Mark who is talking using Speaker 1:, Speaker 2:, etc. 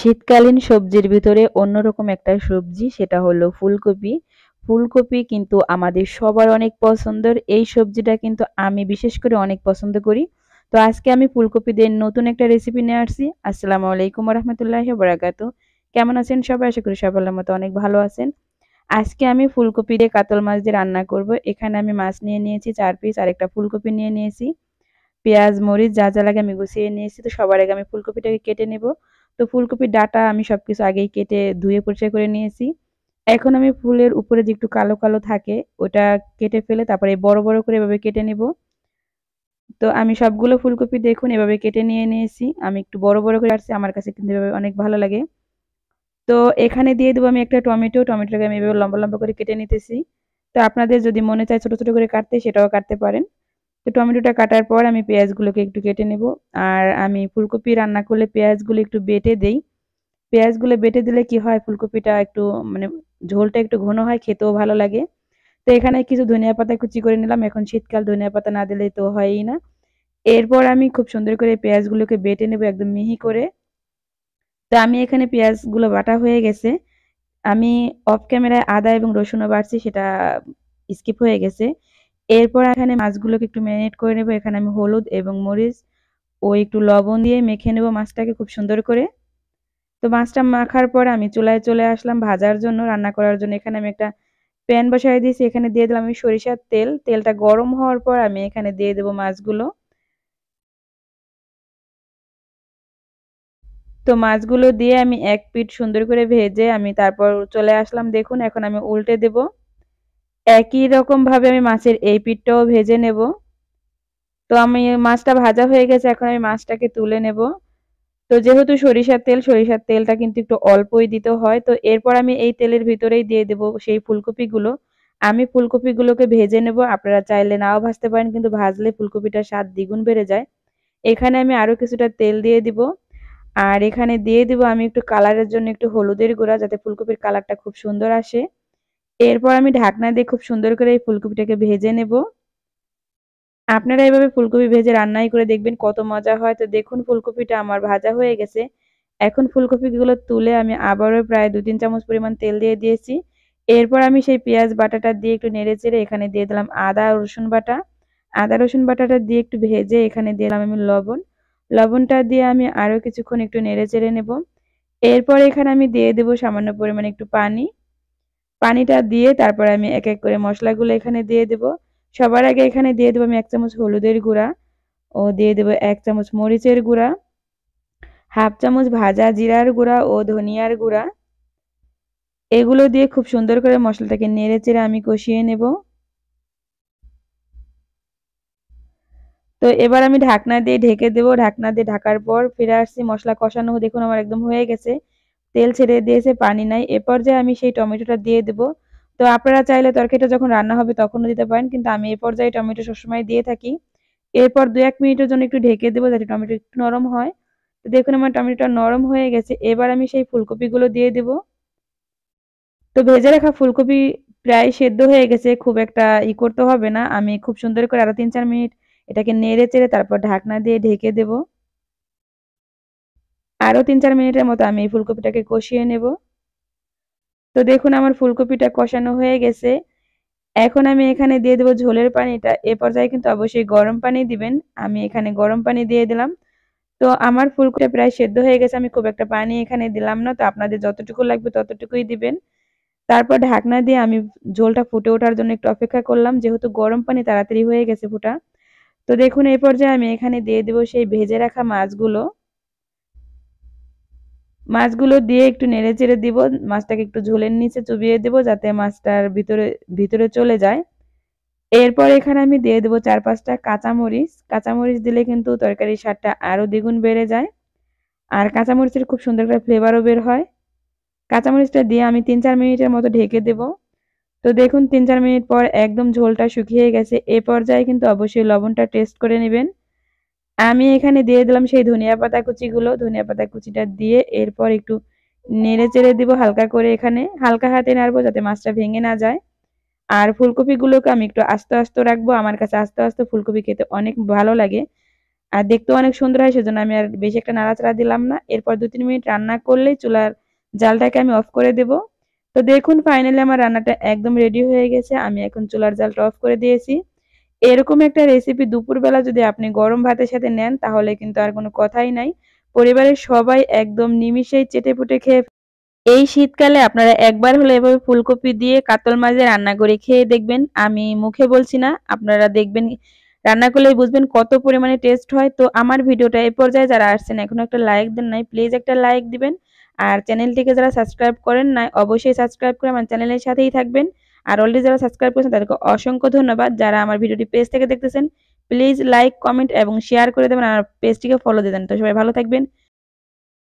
Speaker 1: শীতকালীন সবজির ভিতরে অন্যরকম একটা সবজি সেটা হলো ফুলকপি। ফুলকপি কিন্তু আমাদের সবার অনেক পছন্দের। এই সবজিটা কিন্তু আমি বিশেষ করে অনেক পছন্দ করি। তো আজকে আমি ফুলকপি দিয়ে নতুন একটা রেসিপি নিয়ে আসছি। আসসালামু আলাইকুম ওয়া রাহমাতুল্লাহি ওয়া বারাকাতুহু। কেমন আছেন সবাই? আশা করি সবাই আল্লাহর মতো অনেক ভালো আছেন। আজকে আমি ফুলকপি দিয়ে কাতল মাছ দিয়ে রান্না করব। এখানে আমি মাছ নিয়ে নিয়েছি ৪ পিস আর একটা ফুলকপি নিয়ে নিয়েছি। পেঁয়াজ, মরিচ যা, যা লাগে আমি গুছিয়ে নিয়েছি। তো সবার আগে আমি ফুলকপিটাকে কেটে নেব। তো ফুলকপির ডাঁটা আমি সবকিছু আগেই কেটে ধুয়ে পরিষ্কার করে নিয়েছি। এখন আমি ফুলের উপরে যে একটু কালো, কালো থাকে ওটা কেটে ফেলে তারপরে বড়, বড় করে এভাবে কেটে নেব। তো আমি সবগুলো ফুলকপি দেখুন এভাবে কেটে নিয়ে নিয়েছি। আমি একটু বড়, বড় করে কাটছি। আমার কাছে কিন্তু এভাবে অনেক ভালো লাগে। তো এখানে দিয়ে দেবো আমি একটা টমেটো। টমেটোটাকে আমি এভাবে লম্বা, লম্বা করে কেটে নিতেছি। তো আপনাদের যদি মনে চায় ছোট, ছোট করে কাটতে সেটাও কাটতে পারেন। তো টমেটোটা কাটার পর আমি পেঁয়াজগুলোকে একটু কেটে নেব। আর আমি ফুলকপি রান্না করলে পেঁয়াজগুলো একটু বেটে দেই। পেঁয়াজগুলো বেটে দিলে কি হয় ফুলকপিটা একটু মানে ঝোলটা একটু ঘন হয়, খেতেও ভালো লাগে। তো এখানে কিছু ধনিয়া পাতা কুচি করে নিলাম। এখন শীতকাল ধনিয়া পাতা না দিলে তো হয়ই না। এরপর আমি খুব সুন্দর করে পেঁয়াজগুলোকে বেটে নেব একদম মিহি করে। তো আমি এখানে পেঁয়াজগুলো বাটা হয়ে গেছে। আমি অফ ক্যামেরায় আদা এবং রসুনও বাটছি সেটা স্কিপ হয়ে গেছে। এরপর এখানে মাছগুলোকে একটু ম্যারিনেট করে নেব। এখানে আমি হলুদ এবং মরিচ ও একটু লবণ দিয়ে মেখে নেব মাছটাকে খুব সুন্দর করে। তো মাছটা মাখার পর আমি চুলায় চলে আসলাম ভাজার জন্য, রান্না করার জন্য। এখানে আমি একটা প্যান বসায় দিয়েছি। এখানে দিয়ে দিলাম আমি সরিষার তেল। তেলটা গরম হওয়ার পর আমি এখানে দিয়ে দেব মাছগুলো। তো মাছগুলো দিয়ে আমি এক পিঠ সুন্দর করে ভেজে আমি তারপর চলে আসলাম। দেখুন এখন আমি উল্টে দেব। একই রকম ভাবে আমি মাছের এই পিঠটাও ভেজে নেব। তো আমি মাছটা ভাজা হয়ে গেছে, এখন আমি মাছটাকে তুলে নেব। তো যেহেতু সরিষার তেল, সরিষার তেলটা কিন্তু একটু অল্পই দিতে হয়। তো এরপর আমি এই তেলের ভিতরেই দিয়ে দেব সেই ফুলকপিগুলো। আমি ফুলকপিগুলোকে ভেজে নেব। আপনারা চাইলে নাও ভাজতে পারেন, কিন্তু ভাজলে ফুলকপিটার স্বাদ দ্বিগুণ বেড়ে যায়। এখানে আমি আরো কিছুটা তেল দিয়ে দিব। আর এখানে দিয়ে দিব আমি একটু কালারের জন্য একটু হলুদের গুঁড়া, যাতে ফুলকপির কালারটা খুব সুন্দর আসে। এরপর আমি ঢাকনা দিয়ে খুব সুন্দর করে এই ফুলকপিটাকে ভেজে নেব। আপনারা এভাবে ফুলকপি ভেজে রান্নাই করে দেখবেন কত মজা হয়। তো দেখুন ফুলকপিটা আমার ভাজা হয়ে গেছে। এখন ফুলকপিগুলো তুলে আমি আবারও প্রায় ২-৩ চামচ পরিমাণ তেল দিয়ে দিয়েছি। এরপর আমি সেই পেঁয়াজ বাটাটা দিয়ে একটু নেড়েচেড়ে এখানে দিয়ে দিলাম আদা রসুন বাটা। আদা রসুন বাটাটা দিয়ে একটু ভেজে এখানে দিলাম আমি লবণ। লবণটা দিয়ে আমি আরো কিছুক্ষণ একটু নেড়েচেড়ে নেব। এরপর এখানে আমি দিয়ে দেব সামান্য পরিমাণে একটু পানি। পানিটা দিয়ে তারপর আমি এক, এক করে মসলাগুলো এখানে দিয়ে দেব। সবার আগে এখানে দিয়ে দেব আমি ১ চামচ হলুদের গুঁড়া ও দিয়ে দেব ১ চামচ মরিচের গুঁড়া, ১/২ চামচ ভাজা জিরার গুঁড়া ও ধনিয়ার গুঁড়া। এগুলো দিয়ে খুব সুন্দর করে মসলাটাকে নেড়েচেড়ে আমি কষিয়ে নেব। তো এবার আমি ঢাকনা দিয়ে ঢেকে দেব। ঢাকনা দিয়ে ঢাকার পর ফিরে আসছি। মসলা কষানো দেখুন আমার একদম হয়ে গেছে। তেল ছেড়ে দিয়েছে, পানি নাই। এ পর্যায়ে আমি সেই টমেটোটা দিয়ে দেব। তো আপনারা চাইলে তরকারিটা যখন রান্না হবে তখনও দিতে পারেন। কিন্তু আমি এ পর্যায়ে টমেটো সবসময় দিয়ে থাকি। এরপর ২-১ মিনিটের জন্য একটু ঢেকে দেব যাতে টমেটো একটু নরম হয়। তো দেখুন আমার টমেটোটা নরম হয়ে গেছে। এবার আমি সেই ফুলকপিগুলো দিয়ে দেব। তো ভেজে রাখা ফুলকপি প্রায় সেদ্ধ হয়ে গেছে। খুব একটা করতে হবে না। আমি খুব সুন্দর করে আরো ৩-৪ মিনিট এটাকে নেড়ে চেড়ে তারপর ঢাকনা দিয়ে ঢেকে দেব। আরো ৩-৪ মিনিটের মতো আমি এই ফুলকপিটাকে কষিয়ে নেব। তো দেখুন আমার ফুলকপিটা কষানো হয়ে গেছে। এখন আমি এখানে দিয়ে দেব ঝোলের পানিটা। এ পর্যায়ে কিন্তু অবশ্যই গরম পানি দিবেন। আমি এখানে গরম পানি দিয়ে দিলাম। তো আমার ফুলকপিটা প্রায় সেদ্ধ হয়ে গেছে। আমি খুব একটা পানি এখানে দিলাম না। তো আপনাদের যতটুকু লাগবে ততটুকুই দিবেন। তারপর ঢাকনা দিয়ে আমি ঝোলটা ফুটে ওঠার জন্য একটু অপেক্ষা করলাম। যেহেতু গরম পানি তাড়াতাড়ি হয়ে গেছে ফুটা। তো দেখুন এই পর্যায়ে আমি এখানে দিয়ে দেব সেই ভেজে রাখা মাছগুলো। মাছগুলো দিয়ে একটু নেড়েচেড়ে দিব। মাছটাকে একটু ঝোলের নিচে চুবিয়ে দেব যাতে মাছটার ভিতরে চলে যায়। এরপর এখানে আমি দিয়ে দেব ৪-৫ টা কাঁচামরিচ। কাঁচামরিচ দিলে কিন্তু তরকারির স্বাদটা আরো দ্বিগুণ বেড়ে যায়। আর কাঁচামরিচের খুব সুন্দর একটা ফ্লেভারও বের হয়। কাঁচামরিচটা দিয়ে আমি ৩-৪ মিনিটের মতো ঢেকে দেব। তো দেখুন ৩-৪ মিনিট পর একদম ঝোলটা শুকিয়ে গেছে। এ পর্যায়ে কিন্তু অবশ্যই লবণটা টেস্ট করে নিবেন। আমি এখানে দিয়ে দিলাম সেই ধনিয়া পাতা কুচিগুলো। ধনিয়া পাতা কুচিটা দিয়ে এরপর একটু নেড়েচেড়ে দিব হালকা করে এখানে। হালকা হাতে নাড়বো যাতে মাছটা ভেঙে না যায়। আর ফুলকপিগুলোকে আমি একটু আস্ত, আস্ত রাখবো। আমার কাছে আস্ত, আস্ত ফুলকপি খেতে অনেক ভালো লাগে। আর দেখতেও অনেক সুন্দর হয়, সেজন্য আমি আর বেশি একটা নাড়াচাড়া দিলাম না। এরপর 2-3 মিনিট রান্না করলেই চুলার জালটাকে আমি অফ করে দেব। তো দেখুন ফাইনালি আমার রান্নাটা একদম রেডি হয়ে গেছে। আমি এখন চুলার জালটা অফ করে দিয়েছি। এরকম একটা রেসিপি দুপুরবেলা যদি আপনি গরম ভাতের সাথে নেন তাহলে কিন্তু আর কোনো কথাই নাই। পরিবারের সবাই একদম নিমিষেই চেটেপুটে খেয়ে এই শীতকালে আপনারা একবার হলে এভাবে ফুলকপি দিয়ে কাতল মাছ দিয়ে রান্না করে খেয়ে দেখবেন। আমি মুখে বলছি না, আপনারা দেখবেন, রান্না করলেই বুঝবেন কত পরিমাণে টেস্ট হয়। তো আমার ভিডিওটা এই পর্যায়ে যারা আসছেন এখনো একটা লাইক দেন নাই, প্লিজ একটা লাইক দিবেন। আর চ্যানেলটিকে যারা সাবস্ক্রাইব করেন নাই অবশ্যই সাবস্ক্রাইব করে আমার চ্যানেলের সাথেই থাকবেন। আর অলরেডি যারা সাবস্ক্রাইব করেছেন তাদেরকে অসংখ্য ধন্যবাদ। যারা আমার ভিডিওটি পেজ থেকে দেখতেছেন প্লিজ লাইক, কমেন্ট এবং শেয়ার করে দেবেন আর পেজটিকে ফলো দিয়ে দেন। তো সবাই ভালো থাকবেন,